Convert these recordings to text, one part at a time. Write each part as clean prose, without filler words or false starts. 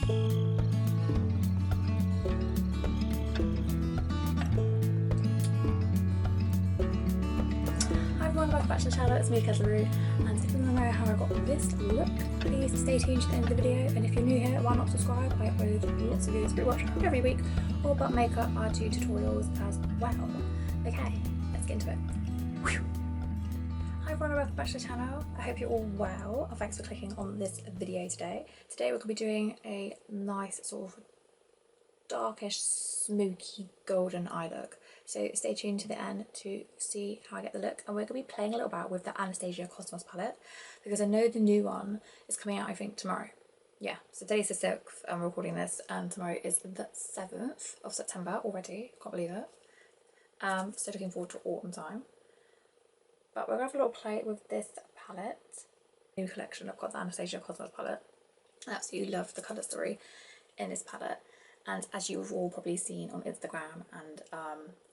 Welcome back to the channel, it's me, Lidl, and if you want to know how I got this look, please stay tuned to the end of the video. And if you're new here, why not subscribe? I upload lots of videos pretty much every week, all about makeup. I do tutorials as well. Okay, let's get into it. Whew. Hi everyone, welcome back to the channel. I hope you're all well, and thanks for clicking on this video today. Today we're going to be doing a nice sort of darkish, smoky, golden eye look. So stay tuned to the end to see how I get the look, and we're going to be playing a little bit with the Anastasia Cosmos palette because I know the new one is coming out, I think, tomorrow. Yeah, so today's the 6th, I'm recording this, and tomorrow is the 7th of September already. Can't believe it. So looking forward to autumn time. But we're going to have a little play with this palette. New collection, I've got the Anastasia Cosmos palette. I absolutely love the colour story in this palette. And as you've all probably seen on Instagram, and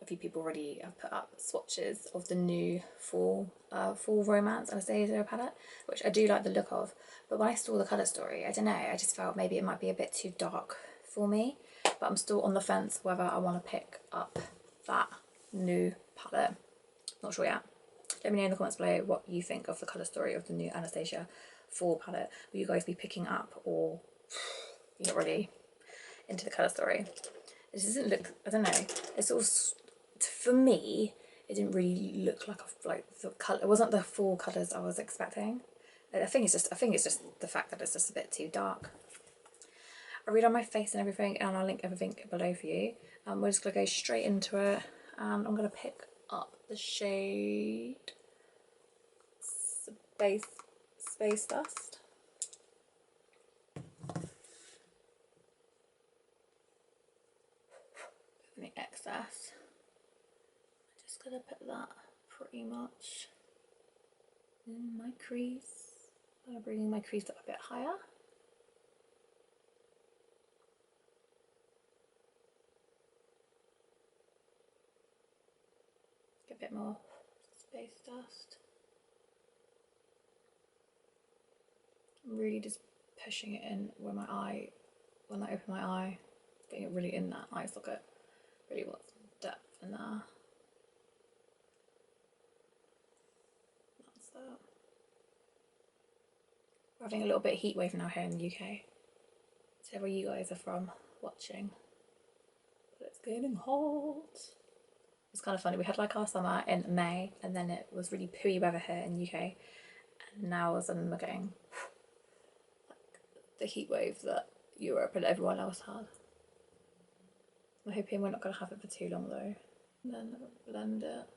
a few people already have put up swatches of the new Fall Romance Anastasia palette, which I do like the look of. But when I saw the colour story, I don't know, I just felt maybe it might be a bit too dark for me. But I'm still on the fence whether I want to pick up that new palette. Not sure yet. Let me know in the comments below what you think of the colour story of the new Anastasia Fall palette. Will you guys be picking up, or you're not really into the colour story? It doesn't look, I don't know, it's sort of, for me, it didn't really look like the colour, it wasn't the full colours I was expecting. I think it's just the fact that it's just a bit too dark. I read on my face and everything, and I'll link everything below for you. We're just going to go straight into it, and I'm going to pick up the shade Space Dust. Any excess, I'm just gonna put that pretty much in my crease. I'm bringing my crease up a bit higher. Get a bit more Space Dust. I'm really just pushing it in where my eye, when I open my eye, getting it really in that eye socket. Really wants depth in there. That's that. We're having a little bit of heat wave now here in the UK. So where you guys are from watching. But it's getting hot. It's kind of funny, we had like our summer in May, and then it was really pooey weather here in the UK. And now all of a sudden we're getting like the heat wave that Europe and everyone else had. I'm hoping we're not going to have it for too long though. And then blend it.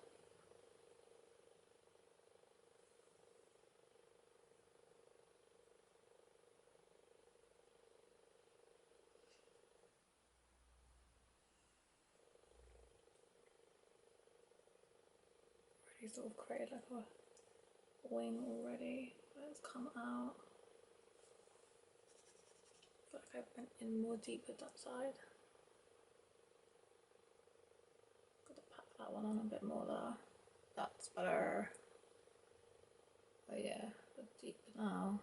Already sort of created like a wing already, but it's come out. I feel like I went in more deep with that side. That one on a bit more there. That's better. Oh yeah, but deep now.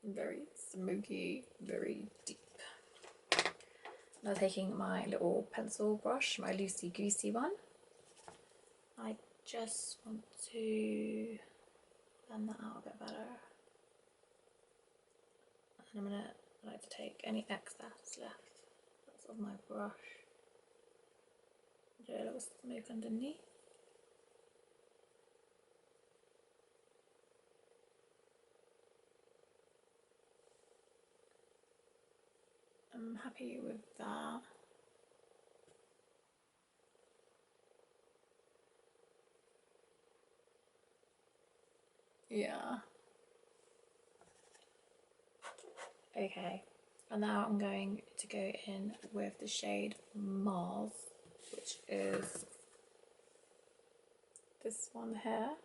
Very smoky, very deep. Now taking my little pencil brush, my loosey goosey one. I just want to blend that out a bit better. And I'm gonna like to take any excess left of my brush. Do a little smoke underneath. I'm happy with that. Yeah. Okay. And now I'm going to go in with the shade Mars, which is this one here.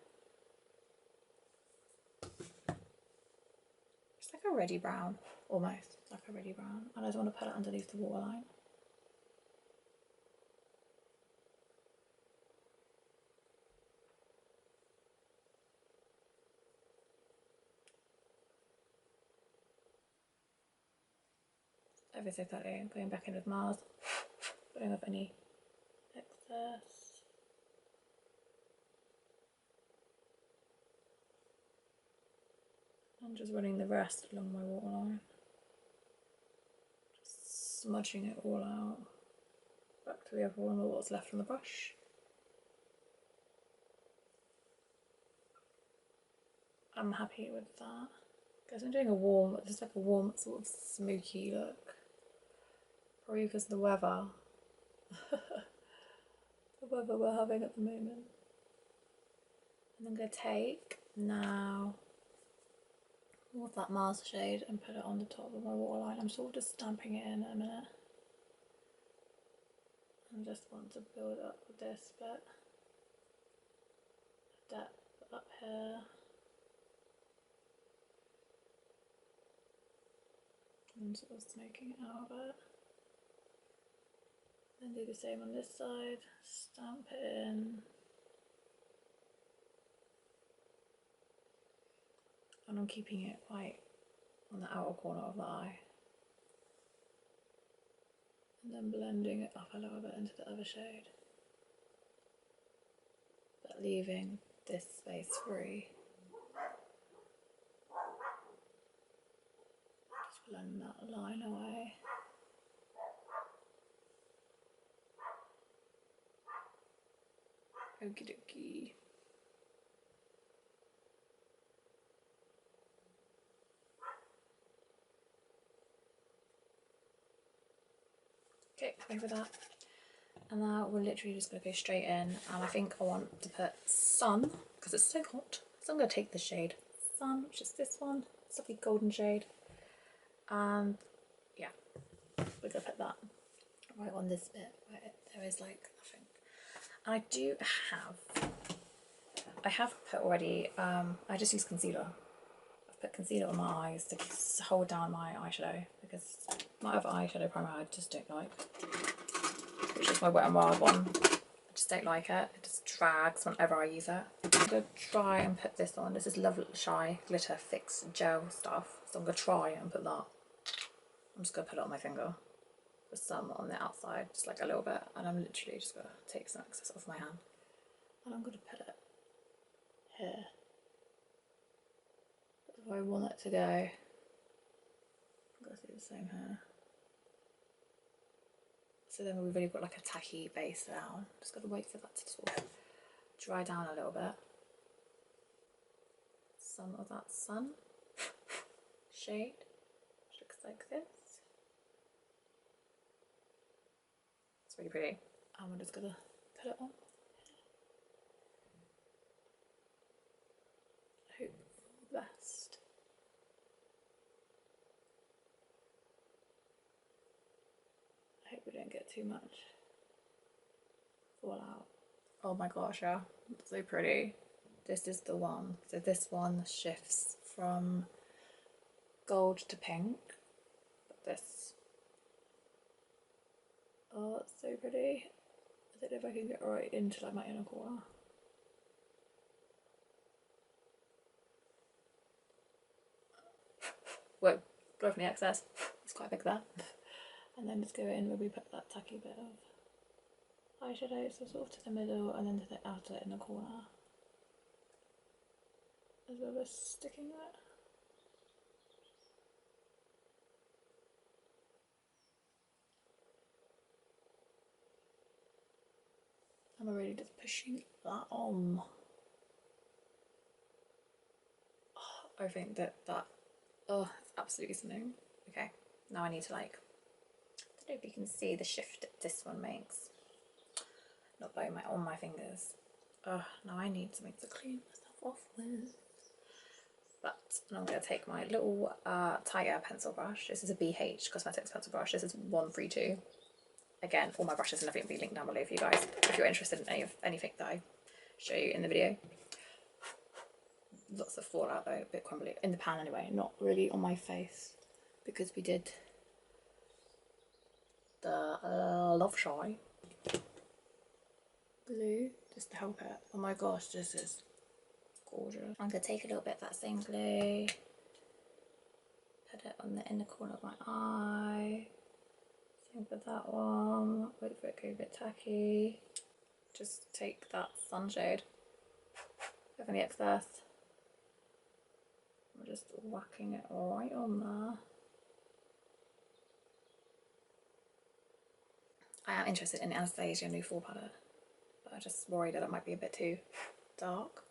It's like a reddy brown, almost like a reddy brown. And I just want to put it underneath the waterline. ever so slightly, going back in with Mars, putting off any excess. And just running the rest along my waterline. Just smudging it all out. Back to the other one, or what's left on the brush. I'm happy with that. Guys, I'm doing a warm, just like a warm sort of smoky look. Probably because of the weather. The weather we're having at the moment. And I'm going to take now more of that Mars shade and put it on the top of my waterline. I'm sort of just stamping it in a minute. I just want to build up with this bit of depth up here. And sort of smoking it out a bit. Then do the same on this side, stamp it in. And I'm keeping it like on the outer corner of the eye. And then blending it up a little bit into the other shade. But leaving this space free. Just blend that line away. Okie dokie. Okay, over that. And now we're literally just going to go straight in. And I think I want to put Sun, because it's so hot. So I'm going to take the shade Sun, which is this one. It's like a golden shade. And yeah, we're going to put that right on this bit where there is like nothing. And I have put already, I just use concealer. I've put concealer on my eyes to hold down my eyeshadow, because my other eyeshadow primer I just don't like, which is my Wet n Wild one. I just don't like it. It just drags whenever I use it. I'm going to try and put this on. This is Lovely Shy Glitter Fix Gel stuff. So I'm going to try and put that. I'm just going to put it on my finger. With some on the outside, just like a little bit. And I'm literally just going to take some excess off my hand. And I'm going to put it here. If I want it to go, I'm going to do the same here. So then we've really got like a tacky base down. Just got to wait for that to sort of dry down a little bit. Some of that Sun shade, which looks like this. It's really pretty. And we're just gonna put it on. Hope for the best. I hope we don't get too much fallout. Oh my gosh, yeah, it's so pretty. This is the one. So this one shifts from gold to pink. But this, oh, it's so pretty. I don't know if I can get right into like my inner corner. Whoa, go from the excess. It's quite big there. And then just go in where we put that tacky bit of eyeshadow, so sort of to the middle and then to the outer inner corner. As well as sticking it. I'm already just pushing that on. Oh, I think that, oh, it's absolutely stunning. Okay, now I need to like, I don't know if you can see the shift that this one makes. Not on my fingers. Oh, now I need something to clean myself off with. But I'm going to take my little tighter pencil brush. This is a BH Cosmetics pencil brush. This is 132. Again, all my brushes and everything will be linked down below for you guys if you're interested in anything that I show you in the video. Lots of fallout though, a bit crumbly. In the pan anyway, not really on my face, because we did the Love Shy glue just to help it. Oh my gosh, this is gorgeous. I'm going to take a little bit of that same glue, put it on the inner corner of my eye. Same for that one. Wait for it to go a bit tacky. Just take that sunshade of any excess. I'm just whacking it right on there. I am interested in Anastasia new fall palette, but I'm just worried that it might be a bit too dark.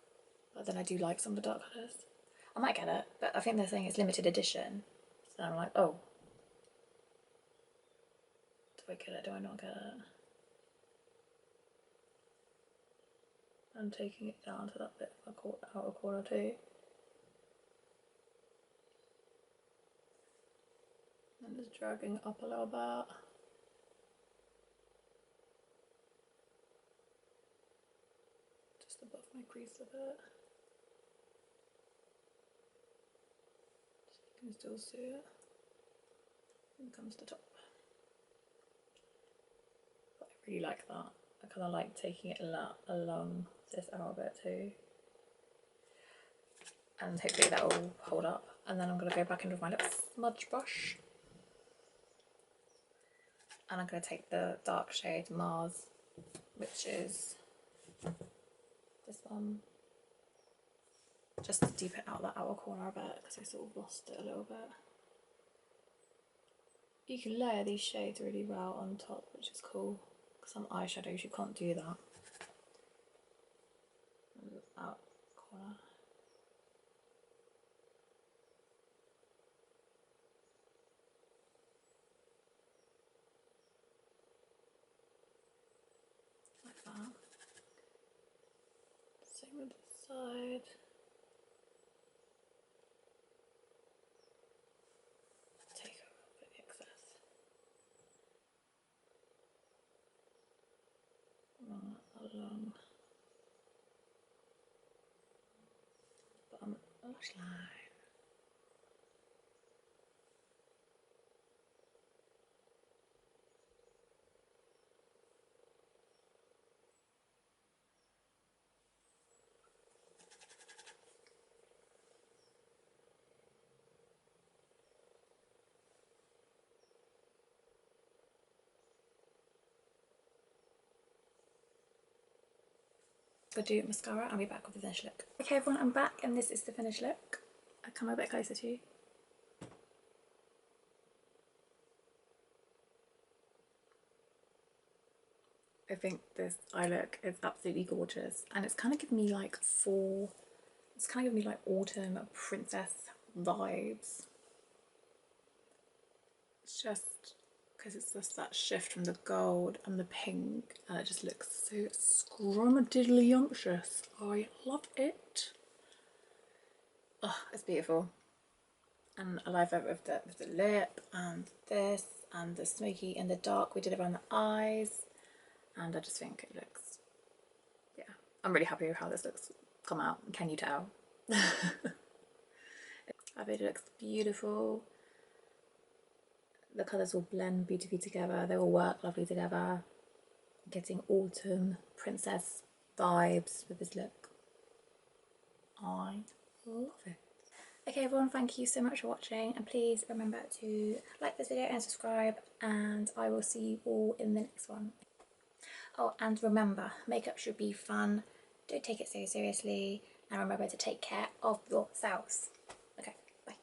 But then I do like some of the dark colours. I might get it, but I think they're saying it's limited edition. So I'm like, oh. Do I get it? Do I not get it? I'm taking it down to that bit of the outer corner too. And just dragging up a little bit. Just above my crease a bit. So you can still see it. And comes to top. But I really like that. I kind of like taking it along this outer bit too. And hopefully that will hold up. And then I'm going to go back in with my little smudge brush. And I'm going to take the dark shade Mars, which is this one, just to deepen out that outer corner a bit because I sort of lost it a little bit. You can layer these shades really well on top, which is cool. Some eyeshadows you can't do that. Out corner. Like that. Same with this side. Take a little bit of excess. Run that along. Bottom lash line. Go do mascara. I'll be back with the finished look. Okay everyone, I'm back and this is the finished look. I'll come a bit closer to you. I think this eye look is absolutely gorgeous and it's kind of giving me like autumn princess vibes. It's just because it's just that shift from the gold and the pink and it just looks so scrumptious. I love it. Oh, it's beautiful. And I love it with the lip and this and the smoky and the dark we did around the eyes, and I just think it looks, yeah, I'm really happy with how this looks come out. Can you tell? I think it looks beautiful. The colours will blend beautifully together, they will work lovely together. Getting autumn princess vibes with this look. I love it. Okay everyone, thank you so much for watching and please remember to like this video and subscribe, and I will see you all in the next one. Oh, and remember, makeup should be fun, don't take it so seriously, and remember to take care of yourselves. Okay, bye.